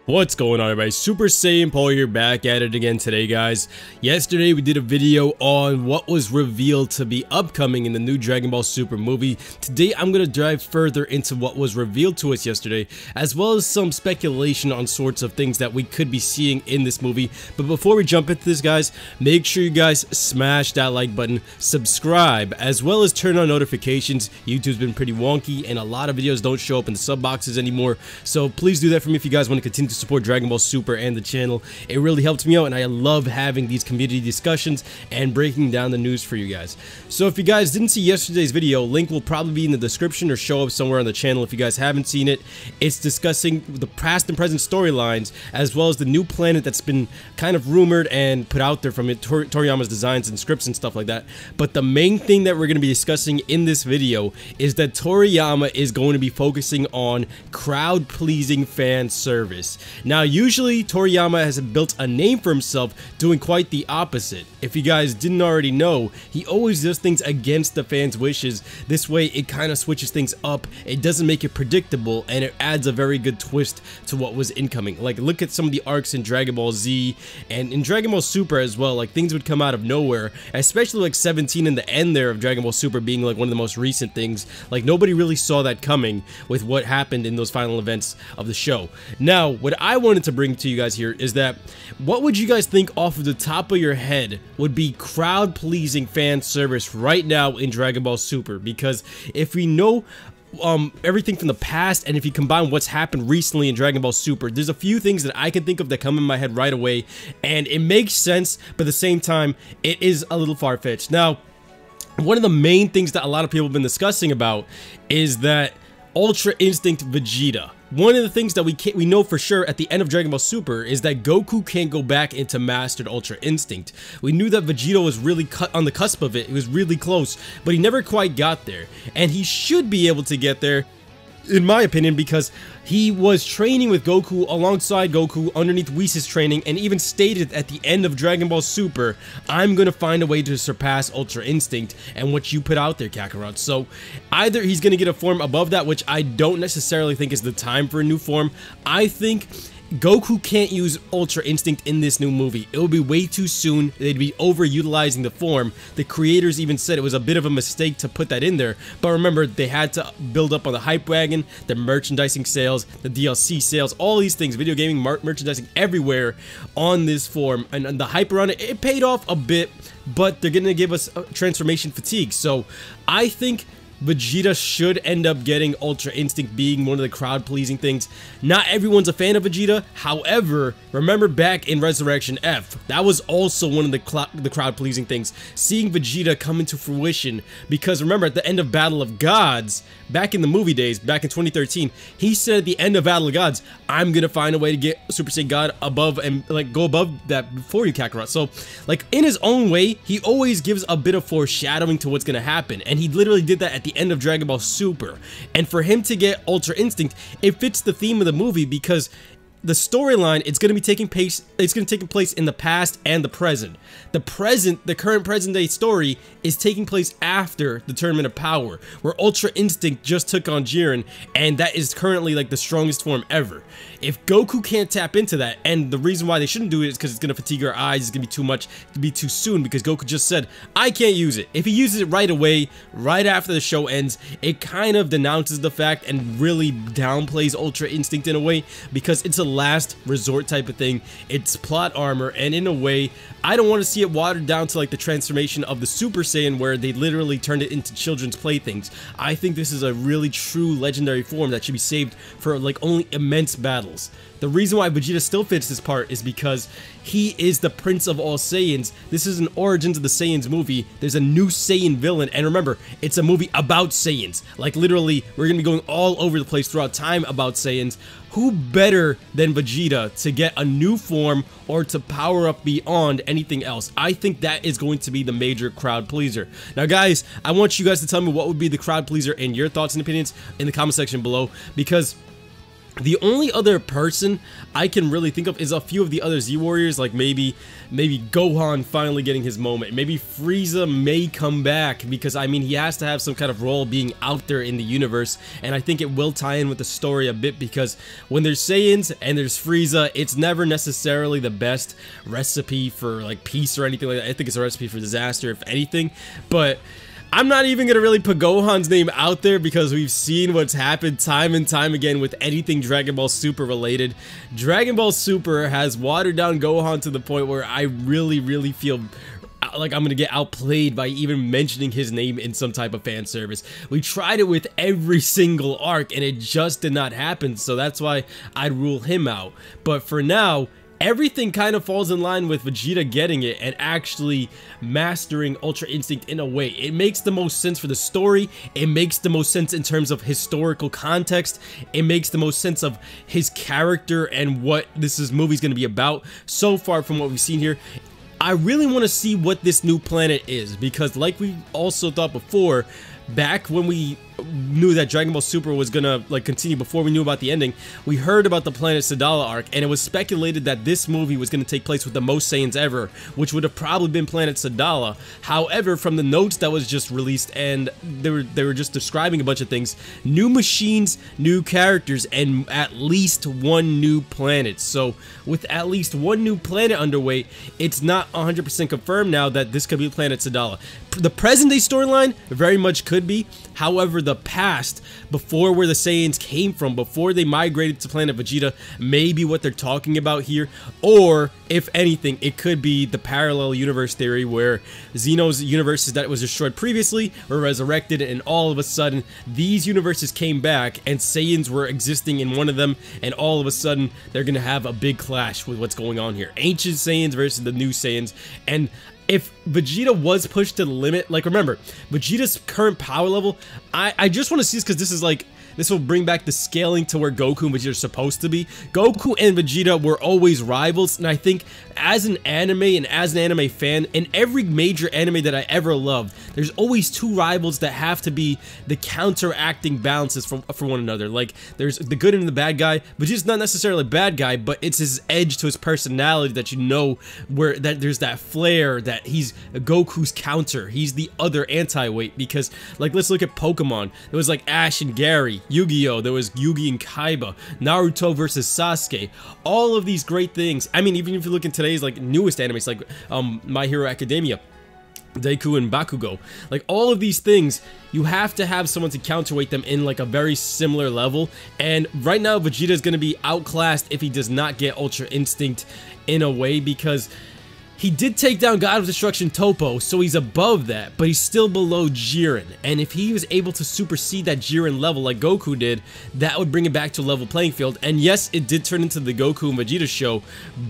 What's going on, everybody? Super Saiyan Paul here, back at it again today, guys. Yesterday we did a video on what was revealed to be upcoming in the new Dragon Ball Super movie. Today I'm going to dive further into what was revealed to us yesterday, as well as some speculation on sorts of things that we could be seeing in this movie. But before we jump into this, guys, make sure you guys smash that like button, subscribe, as well as turn on notifications. YouTube's been pretty wonky and a lot of videos don't show up in the sub boxes anymore, so please do that for me if you guys want to continue to support Dragon Ball Super and the channel. It really helps me out, and I love having these community discussions and breaking down the news for you guys. So if you guys didn't see yesterday's video, link will probably be in the description or show up somewhere on the channel if you guys haven't seen it. It's discussing the past and present storylines, as well as the new planet that's been kind of rumored and put out there from Toriyama's designs and scripts and stuff like that. But the main thing that we're going to be discussing in this video is that Toriyama is going to be focusing on crowd-pleasing fan service. Now, usually Toriyama has built a name for himself doing quite the opposite. If you guys didn't already know, he always does things against the fans' wishes. This way it kind of switches things up, it doesn't make it predictable, and it adds a very good twist to what was incoming. Like, look at some of the arcs in Dragon Ball Z and in Dragon Ball Super as well. Like, things would come out of nowhere, especially like 17 in the end there of Dragon Ball Super being like one of the most recent things. Like, nobody really saw that coming with what happened in those final events of the show. Now, what I wanted to bring to you guys here is that, what would you guys think off of the top of your head would be crowd-pleasing fan service right now in Dragon Ball Super? Because if we know everything from the past, and if you combine what's happened recently in Dragon Ball Super, there's a few things that I can think of that come in my head right away, and it makes sense, but at the same time, it is a little far-fetched. Now, one of the main things that a lot of people have been discussing about is that Ultra Instinct Vegeta. One of the things that we know for sure at the end of Dragon Ball Super is that Goku can't go back into Mastered Ultra Instinct. We knew that Vegeta was really on the cusp of it. It was really close, but he never quite got there. And he should be able to get there, in my opinion, because he was training with Goku alongside Goku underneath Whis' training, and even stated at the end of Dragon Ball Super, I'm gonna find a way to surpass Ultra Instinct and what you put out there, Kakarot. So either he's gonna get a form above that, which I don't necessarily think is the time for a new form. I think Goku can't use Ultra Instinct in this new movie. It would be way too soon. They'd be overutilizing the form. The creators even said it was a bit of a mistake to put that in there. But remember, they had to build up on the hype wagon, the merchandising sales, the DLC sales, all these things, video gaming, merchandising everywhere on this form. And the hype around it, it paid off a bit, but they're going to give us transformation fatigue. So I think Vegeta should end up getting Ultra Instinct, being one of the crowd-pleasing things. Not everyone's a fan of Vegeta. However, remember back in Resurrection F, that was also one of the crowd-pleasing things. Seeing Vegeta come into fruition, because remember at the end of Battle of Gods, back in the movie days, back in 2013, he said at the end of Battle of Gods, I'm gonna find a way to get Super Saiyan God above and like go above that before you, Kakarot. So like in his own way, he always gives a bit of foreshadowing to what's gonna happen, and he literally did that at the end of Dragon Ball Super. And for him to get Ultra Instinct, it fits the theme of the movie, because the storyline, it's going to be taking place in the past and the present. The current present day story is taking place after the Tournament of Power, where Ultra Instinct just took on Jiren, and that is currently like the strongest form ever. If Goku can't tap into that, and the reason why they shouldn't do it is because it's going to fatigue our eyes, it's going to be too much, to be too soon, because Goku just said, I can't use it. If he uses it right away, right after the show ends, it kind of denounces the fact and really downplays Ultra Instinct in a way, because it's a last resort type of thing. It's plot armor, and in a way, I don't want to see it watered down to like the transformation of the Super Saiyan, where they literally turned it into children's playthings. I think this is a really true legendary form that should be saved for like only immense battles. The reason why Vegeta still fits this part is because he is the Prince of all Saiyans. This is an Origins of the Saiyans movie. There's a new Saiyan villain, and remember, it's a movie about Saiyans. Like literally, we're gonna be going all over the place throughout time about Saiyans. Who better than Vegeta to get a new form or to power up beyond anything else? I think that is going to be the major crowd pleaser. Now guys, I want you guys to tell me what would be the crowd pleaser in your thoughts and opinions in the comment section below, because The only other person I can really think of is a few of the other Z Warriors, like maybe Gohan finally getting his moment. Maybe Frieza may come back, because I mean, he has to have some kind of role being out there in the universe, and I think it will tie in with the story a bit, because when there's Saiyans and there's Frieza, it's never necessarily the best recipe for like peace or anything like that. I think it's a recipe for disaster, if anything. But I'm not even going to really put Gohan's name out there, because we've seen what's happened time and time again with anything Dragon Ball Super related. Dragon Ball Super has watered down Gohan to the point where I really feel like I'm going to get outplayed by even mentioning his name in some type of fan service. We tried it with every single arc and it just did not happen, so that's why I'd rule him out. But for now, everything kind of falls in line with Vegeta getting it and actually mastering Ultra Instinct in a way. It makes the most sense for the story. It makes the most sense in terms of historical context. It makes the most sense of his character and what this movie's going to be about. So far from what we've seen here, I really want to see what this new planet is, because like we also thought before, back when we knew that Dragon Ball Super was gonna like continue, before we knew about the ending, we heard about the Planet Sadala arc, and it was speculated that this movie was gonna take place with the most Saiyans ever, which would have probably been Planet Sadala. However, from the notes that was just released, and they were just describing a bunch of things, new machines, new characters, and at least one new planet. So with at least one new planet underway, it's not 100% confirmed now that this could be Planet Sadala. The present day storyline very much could be. However, the past, before where the Saiyans came from, before they migrated to Planet Vegeta, may be what they're talking about here. Or, if anything, it could be the parallel universe theory where Xeno's universes that was destroyed previously were resurrected, and all of a sudden, these universes came back, and Saiyans were existing in one of them, and all of a sudden, they're gonna have a big clash with what's going on here. Ancient Saiyans versus the new Saiyans, and if Vegeta was pushed to the limit, like remember, Vegeta's current power level, I just want to see this, because this is like, this will bring back the scaling to where Goku and Vegeta are supposed to be. Goku and Vegeta were always rivals, and I think as an anime and as an anime fan, in every major anime that I ever loved, there's always two rivals that have to be the counteracting balances for one another. Like, there's the good and the bad guy. Vegeta's not necessarily a bad guy, but it's his edge to his personality that you know, where that there's that flair that he's Goku's counter. He's the other anti-weight, because, like, let's look at Pokemon. There was like Ash and Gary, Yu-Gi-Oh! There was Yugi and Kaiba, Naruto versus Sasuke. All of these great things. I mean, even if you look in today's like newest animes, like My Hero Academia, Deku and Bakugo, like all of these things, you have to have someone to counterweight them in like a very similar level. And right now, Vegeta is going to be outclassed if he does not get Ultra Instinct in a way, because he did take down God of Destruction Toppo, so he's above that, but he's still below Jiren. And if he was able to supersede that Jiren level like Goku did, that would bring it back to a level playing field. And yes, it did turn into the Goku and Vegeta show,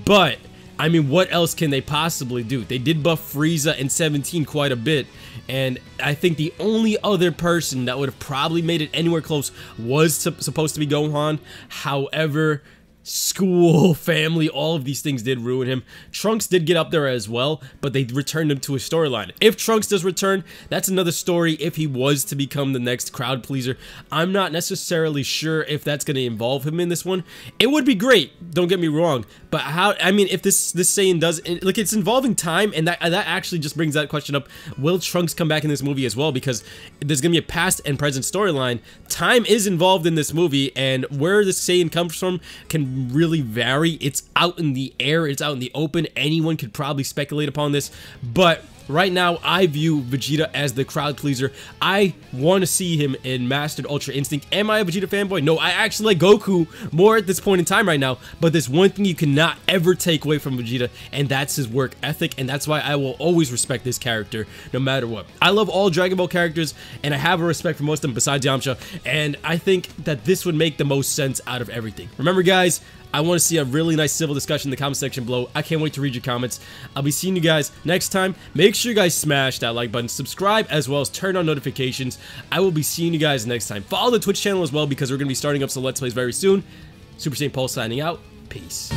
but I mean, what else can they possibly do? They did buff Frieza in 17 quite a bit, and I think the only other person that would have probably made it anywhere close was supposed to be Gohan. However, school, family, all of these things did ruin him. Trunks did get up there as well, but they returned him to his storyline. If Trunks does return, that's another story. If he was to become the next crowd pleaser, I'm not necessarily sure if that's going to involve him in this one. It would be great, don't get me wrong, but how, I mean, if this Saiyan does, like, it's involving time, and that actually just brings that question up. Will Trunks come back in this movie as well? Because there's going to be a past and present storyline. Time is involved in this movie, and where this Saiyan comes from can really vary. It's out in the air, it's out in the open. Anyone could probably speculate upon this, but right now I view Vegeta as the crowd pleaser. I want to see him in Mastered Ultra Instinct. Am I a Vegeta fanboy? No, I actually like Goku more at this point in time right now, but there's one thing you cannot ever take away from Vegeta, and that's his work ethic, and that's why I will always respect this character no matter what. I love all Dragon Ball characters, and I have a respect for most of them besides Yamcha, and I think that this would make the most sense out of everything. Remember, guys, I want to see a really nice civil discussion in the comment section below. I can't wait to read your comments. I'll be seeing you guys next time. Make sure you guys smash that like button, subscribe, as well as turn on notifications. I will be seeing you guys next time. Follow the Twitch channel as well, because we're going to be starting up some Let's Plays very soon. Super Saiyan Paul signing out. Peace.